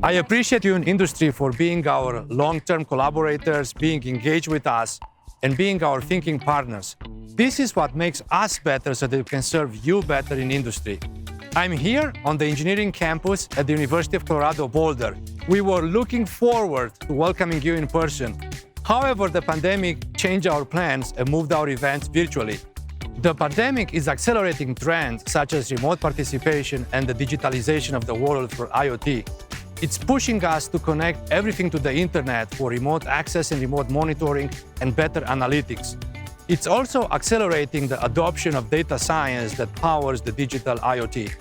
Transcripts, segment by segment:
I appreciate you in industry for being our long-term collaborators, being engaged with us, and being our thinking partners. This is what makes us better so that we can serve you better in industry. I'm here on the engineering campus at the University of Colorado, Boulder. We were looking forward to welcoming you in person. However, the pandemic changed our plans and moved our events virtually. The pandemic is accelerating trends such as remote participation and the digitalization of the world for IoT. It's pushing us to connect everything to the internet for remote access and remote monitoring and better analytics. It's also accelerating the adoption of data science that powers the digital IoT.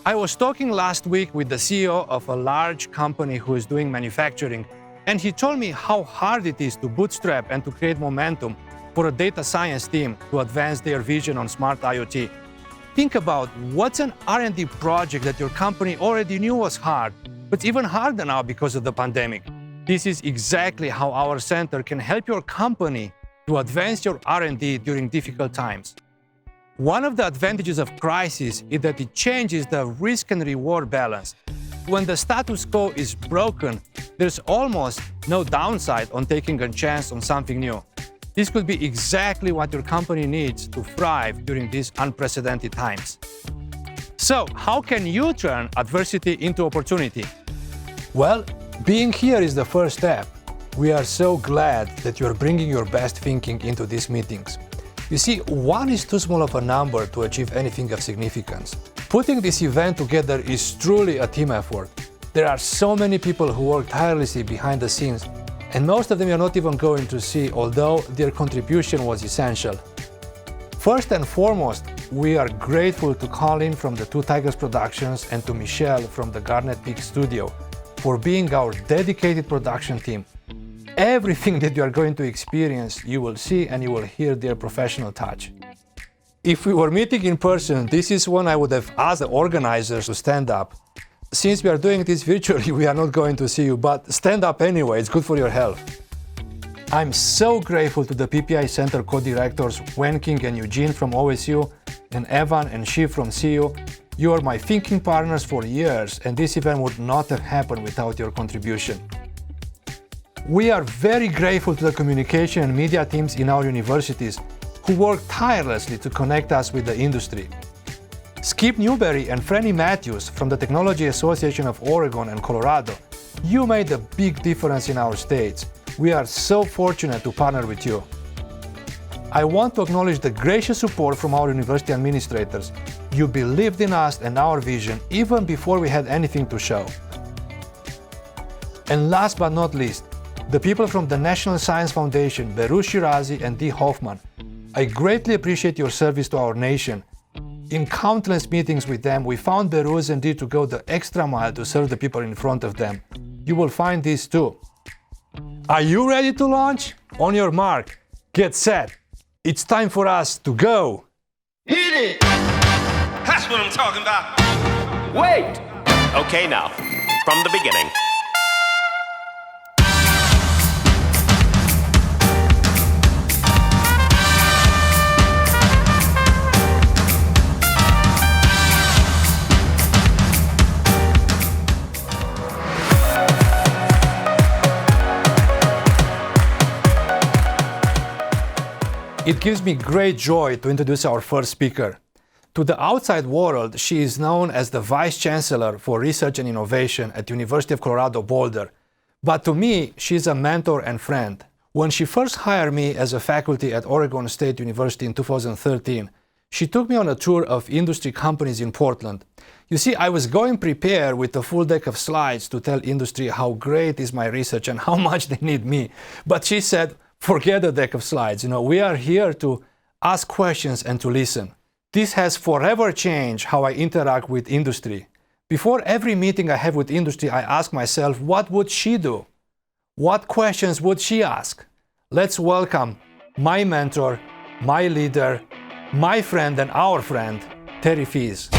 I was talking last week with the CEO of a large company who is doing manufacturing, and he told me how hard it is to bootstrap and to create momentum for a data science team to advance their vision on smart IoT. Think about what's an R&D project that your company already knew was hard, but even harder now because of the pandemic. This is exactly how our center can help your company to advance your R&D during difficult times. One of the advantages of crisis is that it changes the risk and reward balance. When the status quo is broken, there's almost no downside on taking a chance on something new. This could be exactly what your company needs to thrive during these unprecedented times. So, how can you turn adversity into opportunity? Well, being here is the first step. We are so glad that you are bringing your best thinking into these meetings. You see, one is too small of a number to achieve anything of significance. Putting this event together is truly a team effort. There are so many people who work tirelessly behind the scenes, and most of them you're not even going to see, although their contribution was essential. First and foremost, we are grateful to Colin from the Two Tigers Productions and to Michelle from the Garnet Peak Studio for being our dedicated production team. Everything that you are going to experience, you will see and you will hear their professional touch. If we were meeting in person, this is when I would have asked the organizers to stand up. Since we are doing this virtually, we are not going to see you, but stand up anyway, it's good for your health. I'm so grateful to the PPI Center co-directors Wen King and Eugene from OSU, and Evan and Shiv from CU. You are my thinking partners for years, and this event would not have happened without your contribution. We are very grateful to the communication and media teams in our universities who work tirelessly to connect us with the industry. Skip Newberry and Franny Matthews from the Technology Association of Oregon and Colorado, you made a big difference in our states. We are so fortunate to partner with you. I want to acknowledge the gracious support from our university administrators. You believed in us and our vision even before we had anything to show. And last but not least, the people from the National Science Foundation, Behrooz Shirazi and Dee Hoffman. I greatly appreciate your service to our nation. In countless meetings with them, we found Behrooz and Dee to go the extra mile to serve the people in front of them. You will find this too. Are you ready to launch? On your mark, get set. It's time for us to go. Hit it! That's what I'm talking about. Wait! Okay, now, from the beginning. It gives me great joy to introduce our first speaker. To the outside world, she is known as the Vice Chancellor for Research and Innovation at the University of Colorado, Boulder. But to me, she's a mentor and friend. When she first hired me as a faculty at Oregon State University in 2013, she took me on a tour of industry companies in Portland. You see, I was going prepared with a full deck of slides to tell industry how great is my research and how much they need me. But she said, forget the deck of slides. We are here to ask questions and to listen. This has forever changed how I interact with industry. Before every meeting I have with industry, I ask myself, what would she do? What questions would she ask? Let's welcome my mentor, my leader, my friend and our friend, Terri Fiez.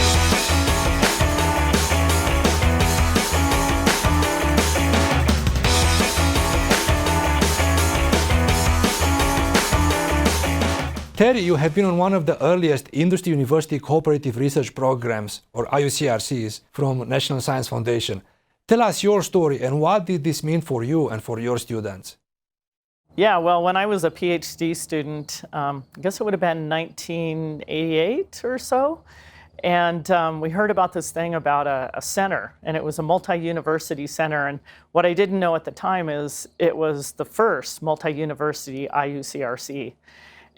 Terri, you have been on one of the earliest Industry University Cooperative Research Programs, or IUCRCs, from National Science Foundation. Tell us your story and what did this mean for you and for your students? Yeah, well, when I was a PhD student, I guess it would have been 1988 or so, and we heard about this thing about a center, and it was a multi-university center. And what I didn't know at the time is it was the first multi-university IUCRC.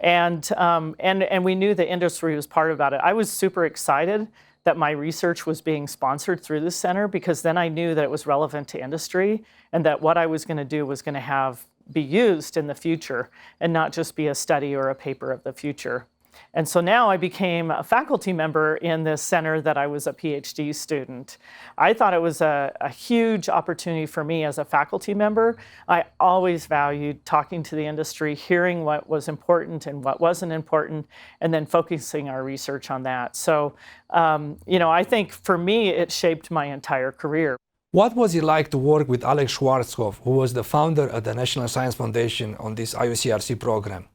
And we knew the industry was part about it. I was super excited that my research was being sponsored through this center, because then I knew that it was relevant to industry and that what I was going to do was going to be used in the future and not just be a study or a paper of the future. And so now I became a faculty member in this center that I was a PhD student. I thought it was a huge opportunity for me as a faculty member. I always valued talking to the industry, hearing what was important and what wasn't important, and then focusing our research on that. So, I think for me, it shaped my entire career. What was it like to work with Alex Schwarzkopf, who was the founder of the National Science Foundation, on this IUCRC program?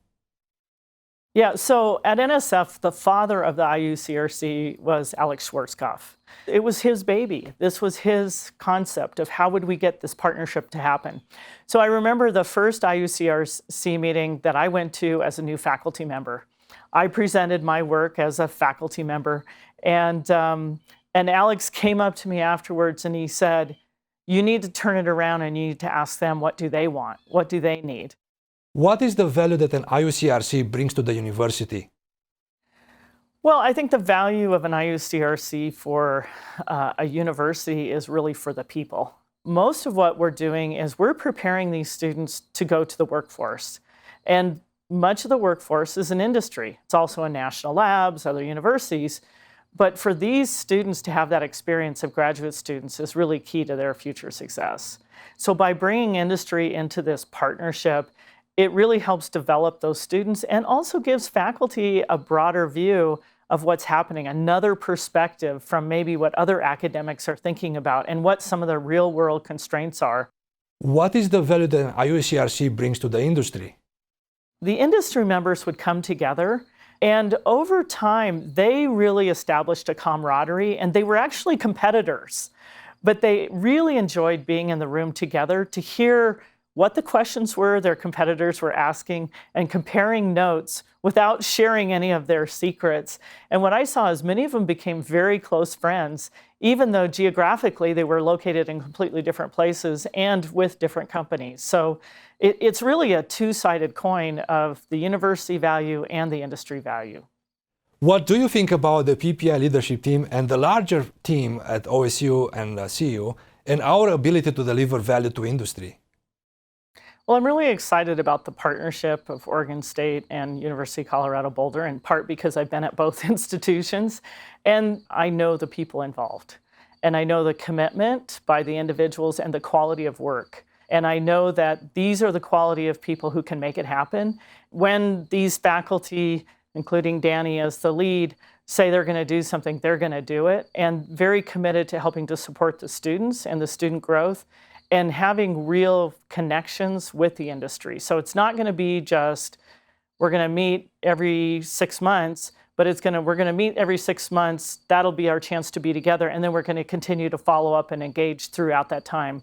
Yeah, so at NSF, the father of the IUCRC was Alex Schwarzkopf. It was his baby. This was his concept of how would we get this partnership to happen. So I remember the first IUCRC meeting that I went to as a new faculty member. I presented my work as a faculty member, and Alex came up to me afterwards and he said, "You need to turn it around and you need to ask them, what do they want? What do they need?" What is the value that an IUCRC brings to the university? Well, I think the value of an IUCRC for a university is really for the people. Most of what we're doing is we're preparing these students to go to the workforce. And much of the workforce is in industry. It's also in national labs, other universities. But for these students to have that experience of graduate students is really key to their future success. So by bringing industry into this partnership, it really helps develop those students and also gives faculty a broader view of what's happening, another perspective from maybe what other academics are thinking about and what some of the real world constraints are. What is the value that an IUCRC brings to the industry? The industry members would come together, and over time, they really established a camaraderie, and they were actually competitors. But they really enjoyed being in the room together to hear what the questions were their competitors were asking and comparing notes without sharing any of their secrets. And what I saw is many of them became very close friends, even though geographically they were located in completely different places and with different companies. So it's really a two-sided coin of the university value and the industry value. What do you think about the PPI leadership team and the larger team at OSU and CU and our ability to deliver value to industry? Well, I'm really excited about the partnership of Oregon State and University of Colorado Boulder, in part because I've been at both institutions, and I know the people involved. And I know the commitment by the individuals and the quality of work. And I know that these are the quality of people who can make it happen. When these faculty, including Danny as the lead, say they're going to do something, they're going to do it, and very committed to helping to support the students and the student growth, and having real connections with the industry. So it's not going to be just, we're going to meet every 6 months, but we're going to meet every 6 months, that'll be our chance to be together, and then we're going to continue to follow up and engage throughout that time.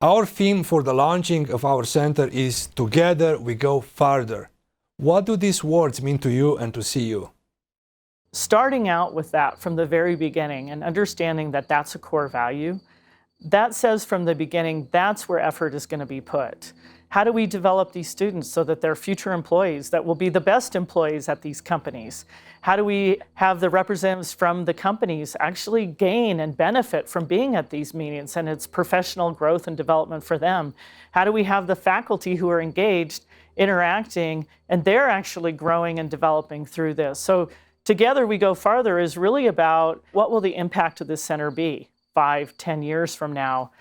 Our theme for the launching of our center is Together We Go Farther. What do these words mean to you and to CU? Starting out with that from the very beginning and understanding that that's a core value, that says from the beginning, that's where effort is going to be put. How do we develop these students so that they're future employees that will be the best employees at these companies? How do we have the representatives from the companies actually gain and benefit from being at these meetings and its professional growth and development for them? How do we have the faculty who are engaged, interacting, and they're actually growing and developing through this? So Together We Go Farther is really about what will the impact of this center be 5-10 years from now.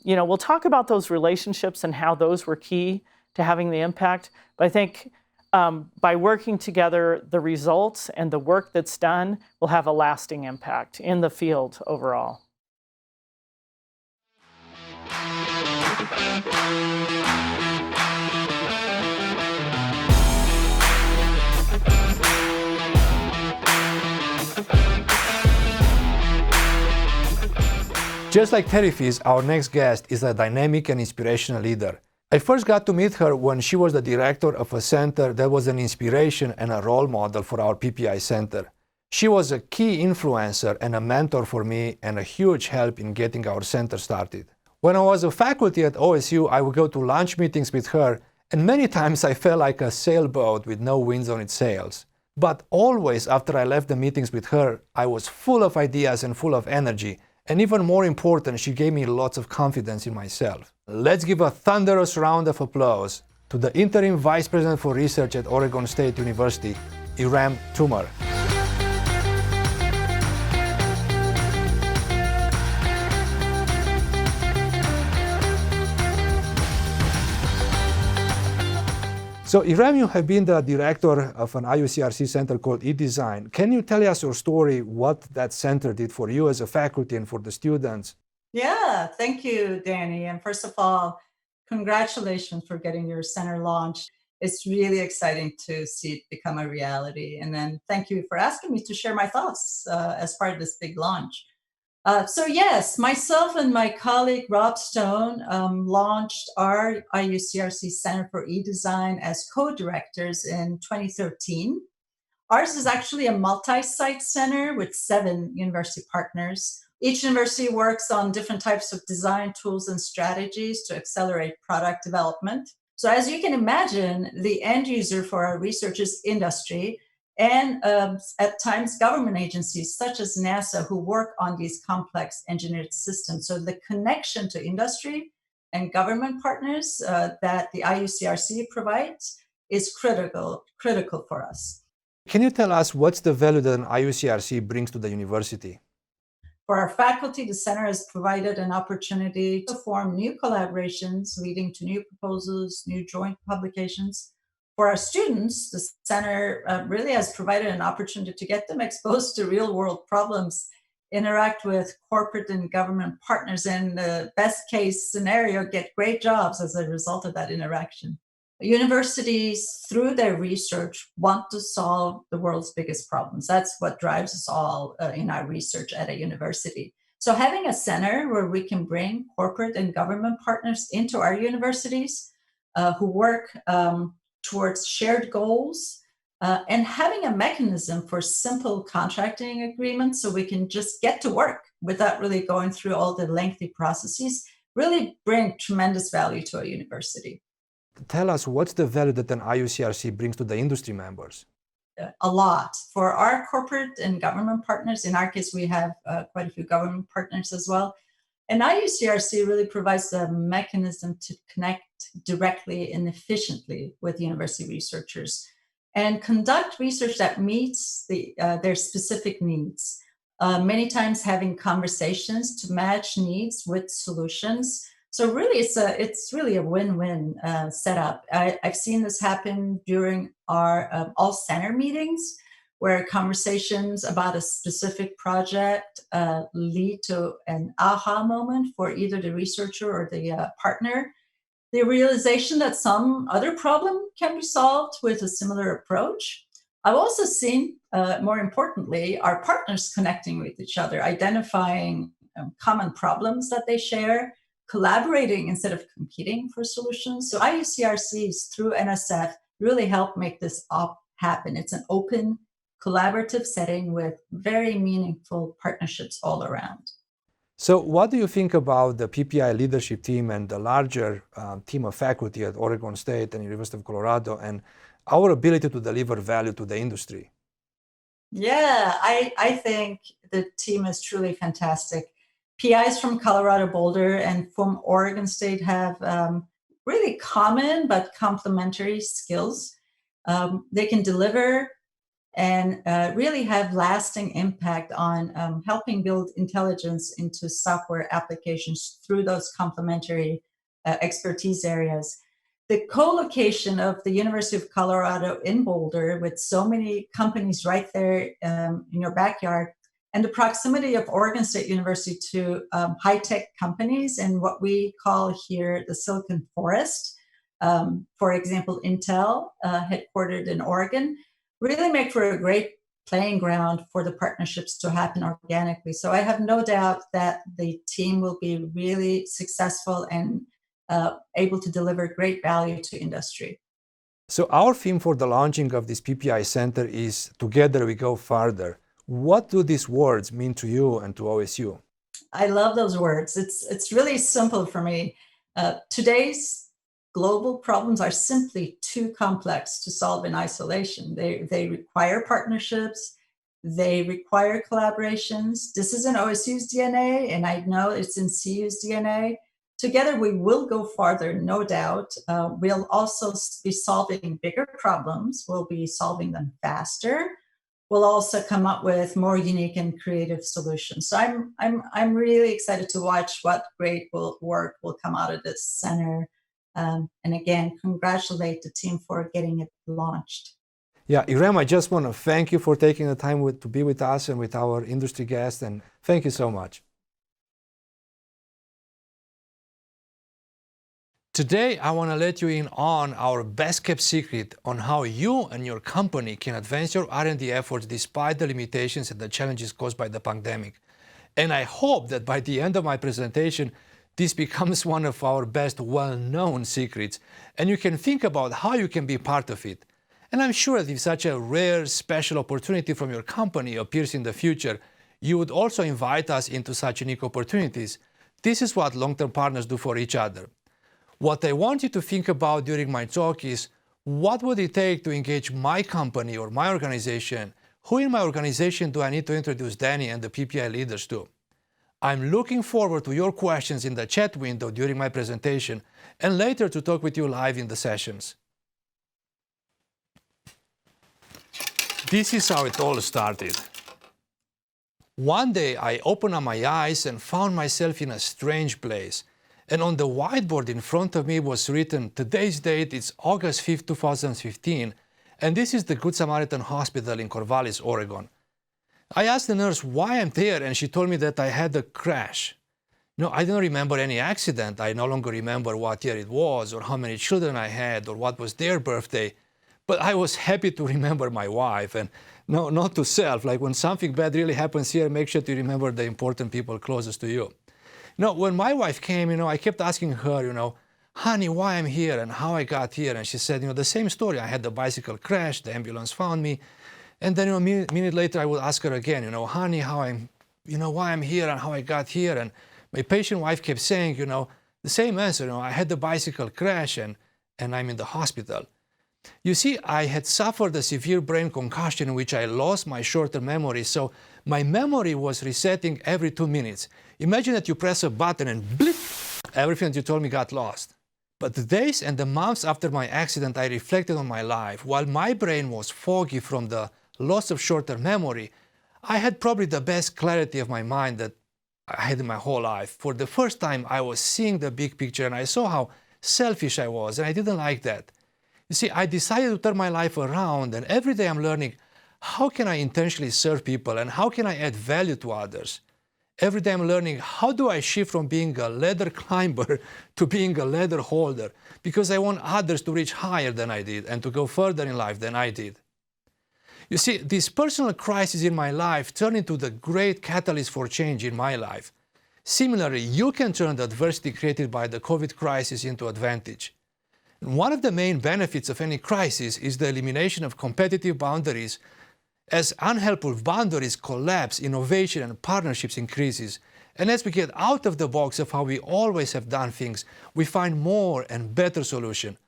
We'll talk about those relationships and how those were key to having the impact. But I think by working together, the results and the work that's done will have a lasting impact in the field overall. Just like Terri Fiez, our next guest is a dynamic and inspirational leader. I first got to meet her when she was the director of a center that was an inspiration and a role model for our PPI center. She was a key influencer and a mentor for me and a huge help in getting our center started. When I was a faculty at OSU, I would go to lunch meetings with her, and many times I felt like a sailboat with no winds on its sails. But always after I left the meetings with her, I was full of ideas and full of energy. And even more important, she gave me lots of confidence in myself. Let's give a thunderous round of applause to the Interim Vice President for Research at Oregon State University, Irem. So Irem, you have been the director of an IUCRC center called eDesign. Can you tell us your story, what that center did for you as a faculty and for the students? Yeah, thank you, Danny. And first of all, congratulations for getting your center launched. It's really exciting to see it become a reality. And then thank you for asking me to share my thoughts as part of this big launch. So yes, myself and my colleague Rob Stone launched our IUCRC Center for eDesign as co-directors in 2013. Ours is actually a multi-site center with 7 university partners. Each university works on different types of design tools and strategies to accelerate product development. So as you can imagine, the end user for our research is industry, and at times government agencies such as NASA who work on these complex engineered systems. So the connection to industry and government partners that the IUCRC provides is critical for us. Can you tell us what's the value that an IUCRC brings to the university? For our faculty, the center has provided an opportunity to form new collaborations leading to new proposals, new joint publications. For our students, the center really has provided an opportunity to get them exposed to real-world problems, interact with corporate and government partners, and the best case scenario, get great jobs as a result of that interaction. Universities, through their research, want to solve the world's biggest problems. That's what drives us all in our research at a university. So having a center where we can bring corporate and government partners into our universities who work towards shared goals, and having a mechanism for simple contracting agreements so we can just get to work without really going through all the lengthy processes, really bring tremendous value to a university. Tell us, what's the value that an IUCRC brings to the industry members? A lot. For our corporate and government partners, in our case, we have quite a few government partners as well. And IUCRC really provides a mechanism to connect directly and efficiently with university researchers and conduct research that meets their specific needs. Many times having conversations to match needs with solutions. So really, it's really a win-win setup. I've seen this happen during our all center meetings, where conversations about a specific project lead to an aha moment for either the researcher or the partner. The realization that some other problem can be solved with a similar approach. I've also seen, more importantly, our partners connecting with each other, identifying common problems that they share, collaborating instead of competing for solutions. So IUCRCs through NSF really help make this happen. It's an open, collaborative setting with very meaningful partnerships all around. So what do you think about the PPI leadership team and the larger team of faculty at Oregon State and University of Colorado and our ability to deliver value to the industry? Yeah, I think the team is truly fantastic. PIs from Colorado Boulder and from Oregon State have really common but complementary skills. They can deliver and really have lasting impact on helping build intelligence into software applications through those complementary expertise areas. The co-location of the University of Colorado in Boulder with so many companies right there in your backyard, and the proximity of Oregon State University to high-tech companies and what we call here the Silicon Forest, for example, Intel, headquartered in Oregon, really make for a great playing ground for the partnerships to happen organically. So I have no doubt that the team will be really successful and able to deliver great value to industry. So our theme for the launching of this PPI Center is Together We Go Farther. What do these words mean to you and to OSU? I love those words. It's really simple for me. Today's global problems are simply too complex to solve in isolation. They require partnerships. They require collaborations. This is in OSU's DNA, and I know it's in CU's DNA. Together, we will go farther, no doubt. We'll also be solving bigger problems. We'll be solving them faster. We'll also come up with more unique and creative solutions. So I'm really excited to watch what great work will come out of this center. And again, congratulate the team for getting it launched. Yeah, Irem, I just want to thank you for taking the time to be with us and with our industry guests, and thank you so much. Today, I want to let you in on our best-kept secret on how you and your company can advance your R&D efforts despite the limitations and the challenges caused by the pandemic. And I hope that by the end of my presentation, this becomes one of our best well-known secrets, and you can think about how you can be part of it. And I'm sure that if such a rare, special opportunity from your company appears in the future, you would also invite us into such unique opportunities. This is what long-term partners do for each other. What I want you to think about during my talk is, what would it take to engage my company or my organization? Who in my organization do I need to introduce Danny and the PPI leaders to? I'm looking forward to your questions in the chat window during my presentation and later to talk with you live in the sessions. This is how it all started. One day I opened up my eyes and found myself in a strange place. And on the whiteboard in front of me was written, today's date is August 5th, 2015, and this is the Good Samaritan Hospital in Corvallis, Oregon. I asked the nurse why I'm there, and she told me that I had a crash. No, I don't remember any accident. I no longer remember what year it was, or how many children I had, or what was their birthday. But I was happy to remember my wife, and no, not to self. Like when something bad really happens here, make sure to remember the important people closest to you. No, when my wife came, I kept asking her, honey, why I'm here and how I got here. And she said, the same story. I had the bicycle crash, the ambulance found me. And then a minute later, I would ask her again, honey, why I'm here and how I got here. And my patient wife kept saying, the same answer, I had the bicycle crash and I'm in the hospital. You see, I had suffered a severe brain concussion in which I lost my short-term memory, so my memory was resetting every 2 minutes. Imagine that you press a button and blip, everything that you told me got lost. But the days and the months after my accident, I reflected on my life. While my brain was foggy from the loss of short-term memory, I had probably the best clarity of my mind that I had in my whole life. For the first time, I was seeing the big picture, and I saw how selfish I was, and I didn't like that. You see, I decided to turn my life around, and every day I'm learning, how can I intentionally serve people and how can I add value to others? Every day I'm learning, how do I shift from being a ladder climber to being a ladder holder? Because I want others to reach higher than I did and to go further in life than I did. You see, this personal crisis in my life turned into the great catalyst for change in my life. Similarly, you can turn the adversity created by the COVID crisis into advantage. One of the main benefits of any crisis is the elimination of competitive boundaries. As unhelpful boundaries collapse, innovation and partnerships increases. And as we get out of the box of how we always have done things, we find more and better solutions.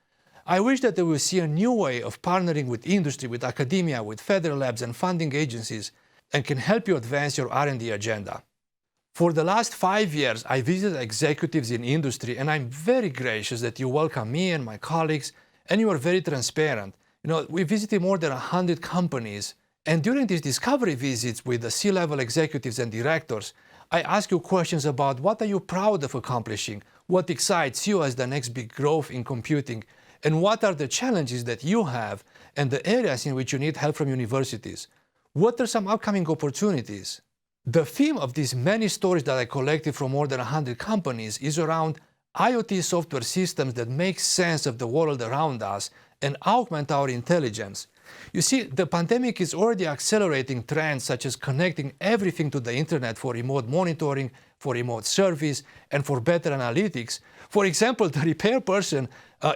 I wish that we will see a new way of partnering with industry, with academia, with federal labs and funding agencies, and can help you advance your R&D agenda. For the last 5 years, I visited executives in industry, and I'm very gracious that you welcome me and my colleagues, and you are very transparent. We visited more than 100 companies, and during these discovery visits with the C-level executives and directors, I ask you questions about what are you proud of accomplishing, what excites you as the next big growth in computing, and what are the challenges that you have and the areas in which you need help from universities. What are some upcoming opportunities? The theme of these many stories that I collected from more than 100 companies is around IoT software systems that make sense of the world around us and augment our intelligence. You see, the pandemic is already accelerating trends such as connecting everything to the internet for remote monitoring, for remote service, and for better analytics. For example, the repair person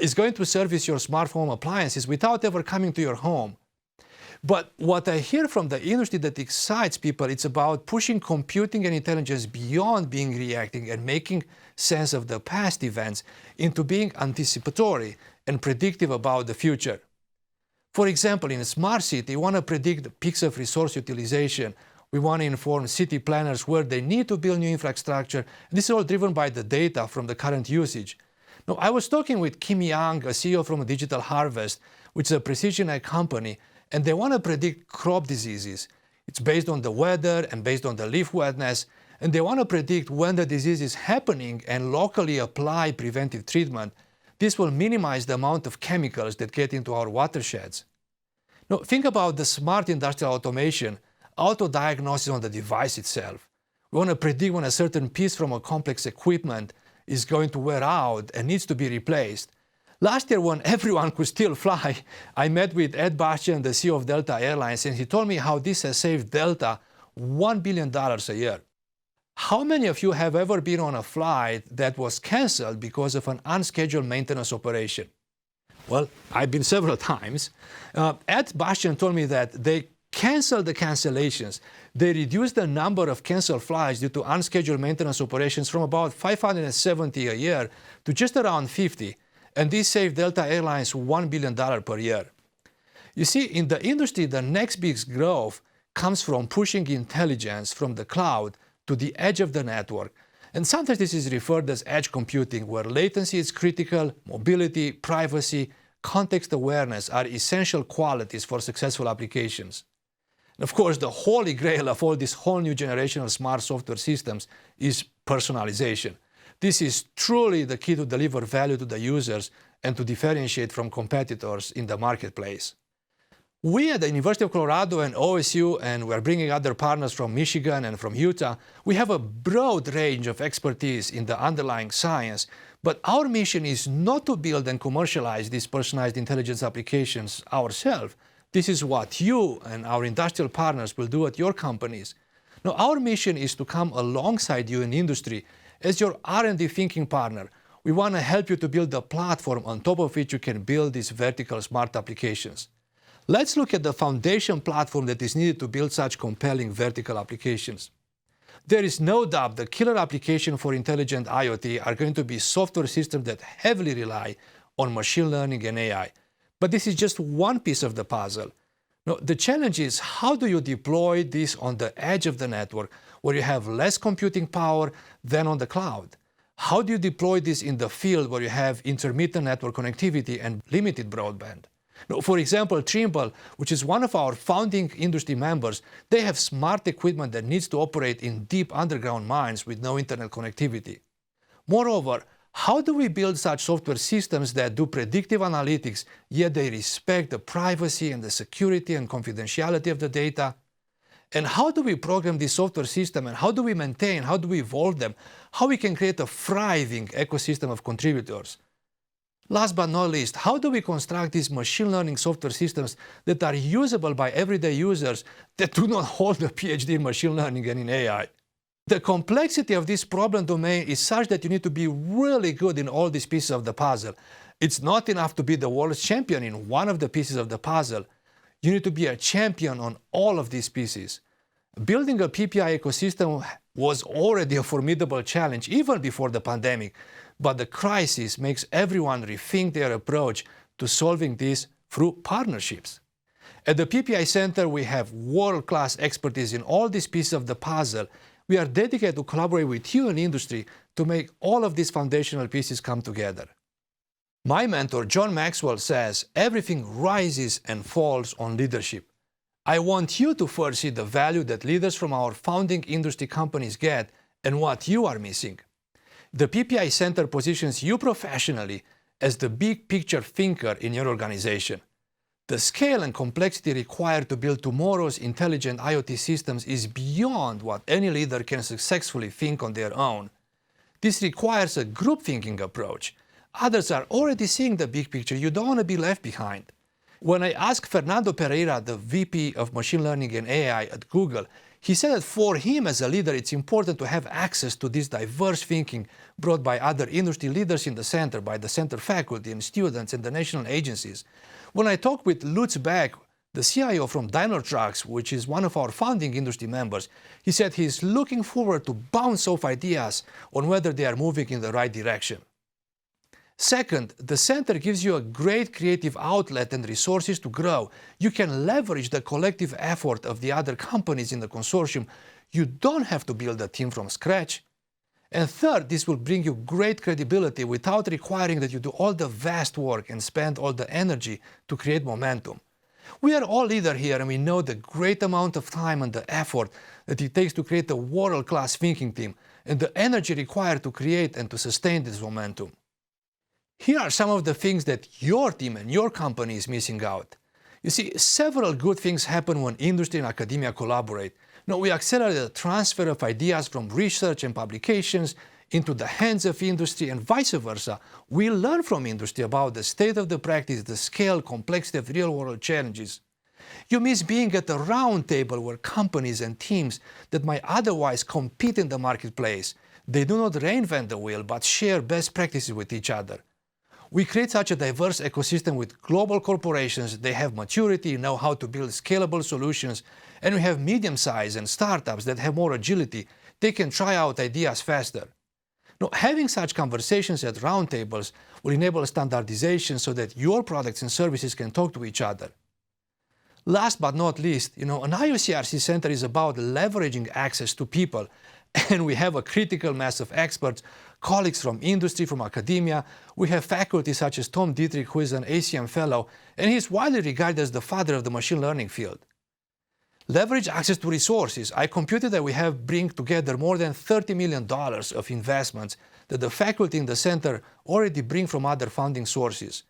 is going to service your smart home appliances without ever coming to your home. But what I hear from the industry that excites people, it's about pushing computing and intelligence beyond being reacting and making sense of the past events into being anticipatory and predictive about the future. For example, in a smart city, we want to predict the peaks of resource utilization. We want to inform city planners where they need to build new infrastructure. This is all driven by the data from the current usage. Now, I was talking with Kim Young, a CEO from Digital Harvest, which is a precision ag company, and they want to predict crop diseases. It's based on the weather and based on the leaf wetness, and they want to predict when the disease is happening and locally apply preventive treatment. This will minimize the amount of chemicals that get into our watersheds. Now, think about the smart industrial automation, auto-diagnosis on the device itself. We want to predict when a certain piece from a complex equipment is going to wear out and needs to be replaced. Last year, when everyone could still fly, I met with Ed Bastian, the CEO of Delta Airlines, and he told me how this has saved Delta $1 billion a year. How many of you have ever been on a flight that was canceled because of an unscheduled maintenance operation? Well, I've been several times. Ed Bastian told me that they canceled the cancellations. They reduced the number of canceled flights due to unscheduled maintenance operations from about 570 a year to just around 50. And this saved Delta Airlines $1 billion per year. You see, in the industry, the next big growth comes from pushing intelligence from the cloud to the edge of the network. And sometimes this is referred as edge computing, where latency is critical, mobility, privacy, context awareness are essential qualities for successful applications. And of course, the holy grail of all this whole new generation of smart software systems is personalization. This is truly the key to deliver value to the users and to differentiate from competitors in the marketplace. We at the University of Colorado and OSU, and we're bringing other partners from Michigan and from Utah, we have a broad range of expertise in the underlying science, but our mission is not to build and commercialize these personalized intelligence applications ourselves. This is what you and our industrial partners will do at your companies. Now, our mission is to come alongside you in industry as your R&D thinking partner. We want to help you to build a platform on top of which you can build these vertical smart applications. Let's look at the foundation platform that is needed to build such compelling vertical applications. There is no doubt the killer application for intelligent IoT are going to be software systems that heavily rely on machine learning and AI. But this is just one piece of the puzzle. Now, the challenge is, how do you deploy this on the edge of the network where you have less computing power than on the cloud? How do you deploy this in the field where you have intermittent network connectivity and limited broadband? Now, for example, Trimble, which is one of our founding industry members, they have smart equipment that needs to operate in deep underground mines with no internet connectivity. Moreover, how do we build such software systems that do predictive analytics, yet they respect the privacy and the security and confidentiality of the data? And how do we program this software system, and how do we maintain, how do we evolve them, how we can create a thriving ecosystem of contributors? Last but not least, how do we construct these machine learning software systems that are usable by everyday users that do not hold a PhD in machine learning and in AI? The complexity of this problem domain is such that you need to be really good in all these pieces of the puzzle. It's not enough to be the world's champion in one of the pieces of the puzzle. You need to be a champion on all of these pieces. Building a PPI ecosystem was already a formidable challenge even before the pandemic, but the crisis makes everyone rethink their approach to solving this through partnerships. At the PPI Center, we have world-class expertise in all these pieces of the puzzle. We are dedicated to collaborate with you in industry to make all of these foundational pieces come together. My mentor, John Maxwell, says everything rises and falls on leadership. I want you to first see the value that leaders from our founding industry companies get and what you are missing. The PPI Center positions you professionally as the big picture thinker in your organization. The scale and complexity required to build tomorrow's intelligent IoT systems is beyond what any leader can successfully think on their own. This requires a group thinking approach. Others are already seeing the big picture. You don't want to be left behind. When I asked Fernando Pereira, the VP of Machine Learning and AI at Google, he said that for him as a leader, it's important to have access to this diverse thinking brought by other industry leaders in the center, by the center faculty and students and the national agencies. When I talked with Lutz Beck, the CIO from Daimler Trucks, which is one of our founding industry members, he said he's looking forward to bounce off ideas on whether they are moving in the right direction. Second, the center gives you a great creative outlet and resources to grow. You can leverage the collective effort of the other companies in the consortium. You don't have to build a team from scratch. And third, this will bring you great credibility without requiring that you do all the vast work and spend all the energy to create momentum. We are all leaders here, and we know the great amount of time and the effort that it takes to create a world-class thinking team and the energy required to create and to sustain this momentum. Here are some of the things that your team and your company is missing out. You see, several good things happen when industry and academia collaborate. Now, we accelerate the transfer of ideas from research and publications into the hands of industry and vice versa. We learn from industry about the state of the practice, the scale, complexity of real-world challenges. You miss being at a round table where companies and teams that might otherwise compete in the marketplace, they do not reinvent the wheel but share best practices with each other. We create such a diverse ecosystem with global corporations. They have maturity, know how to build scalable solutions, and we have medium-sized and startups that have more agility. They can try out ideas faster. Now, having such conversations at roundtables will enable standardization so that your products and services can talk to each other. Last but not least, an IOCRC center is about leveraging access to people, and we have a critical mass of experts, colleagues from industry, from academia. We have faculty such as Tom Dietrich, who is an ACM fellow, and he is widely regarded as the father of the machine learning field. Leverage access to resources. I computed that we have bring together more than $30 million of investments that the faculty in the center already bring from other funding sources.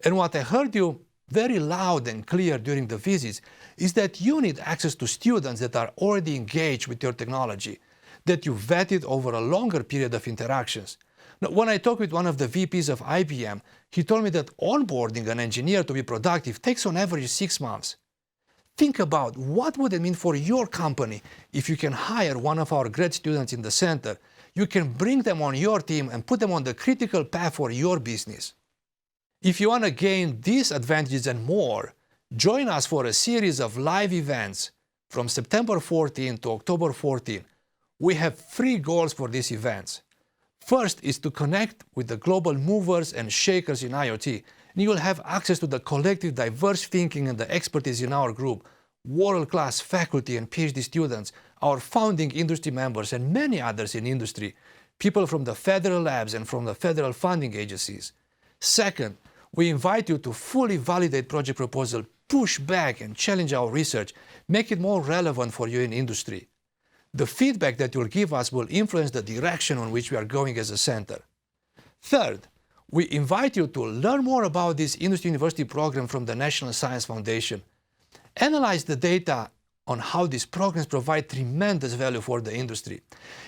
And what I heard you very loud and clear during the visits is that you need access to students that are already engaged with your technology, that you vetted over a longer period of interactions. Now, when I talked with one of the VPs of IBM, he told me that onboarding an engineer to be productive takes on average 6 months. Think about what would it mean for your company if you can hire one of our grad students in the center. You can bring them on your team and put them on the critical path for your business. If you want to gain these advantages and more, join us for a series of live events from September 14 to October 14. We have 3 goals for these events. First is to connect with the global movers and shakers in IoT, and you will have access to the collective diverse thinking and the expertise in our group, world-class faculty and PhD students, our founding industry members, and many others in industry, people from the federal labs and from the federal funding agencies. Second, we invite you to fully validate project proposal, push back and challenge our research, make it more relevant for you in industry. The feedback that you'll give us will influence the direction on which we are going as a center. Third, we invite you to learn more about this industry university program from the National Science Foundation. Analyze the data on how these programs provide tremendous value for the industry.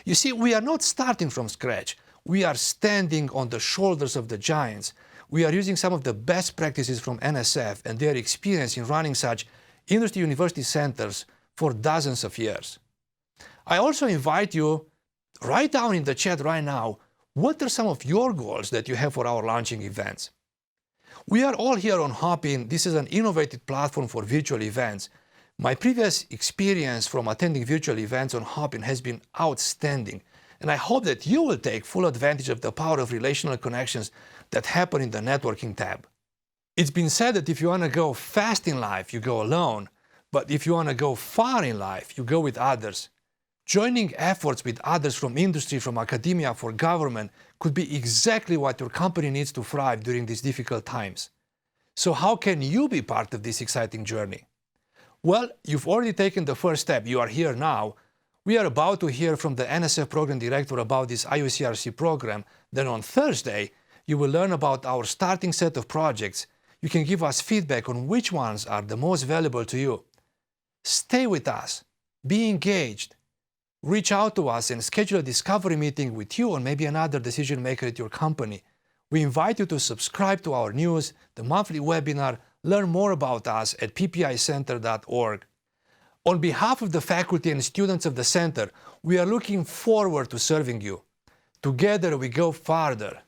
You see, we are not starting from scratch. We are standing on the shoulders of the giants. We are using some of the best practices from NSF and their experience in running such industry university centers for dozens of years. I also invite you, write down in the chat right now, what are some of your goals that you have for our launching events? We are all here on Hopin. This is an innovative platform for virtual events. My previous experience from attending virtual events on Hopin has been outstanding, and I hope that you will take full advantage of the power of relational connections that happen in the networking tab. It's been said that if you want to go fast in life, you go alone, but if you want to go far in life, you go with others. Joining efforts with others from industry, from academia, for government could be exactly what your company needs to thrive during these difficult times. So how can you be part of this exciting journey? Well, you've already taken the first step. You are here now. We are about to hear from the NSF program director about this IOCRC program. Then on Thursday, you will learn about our starting set of projects. You can give us feedback on which ones are the most valuable to you. Stay with us. Be engaged. Reach out to us and schedule a discovery meeting with you or maybe another decision maker at your company. We invite you to subscribe to our news, the monthly webinar, Learn more about us at ppicenter.org. On behalf of the faculty and students of the center, we are looking forward to serving you. Together we go farther.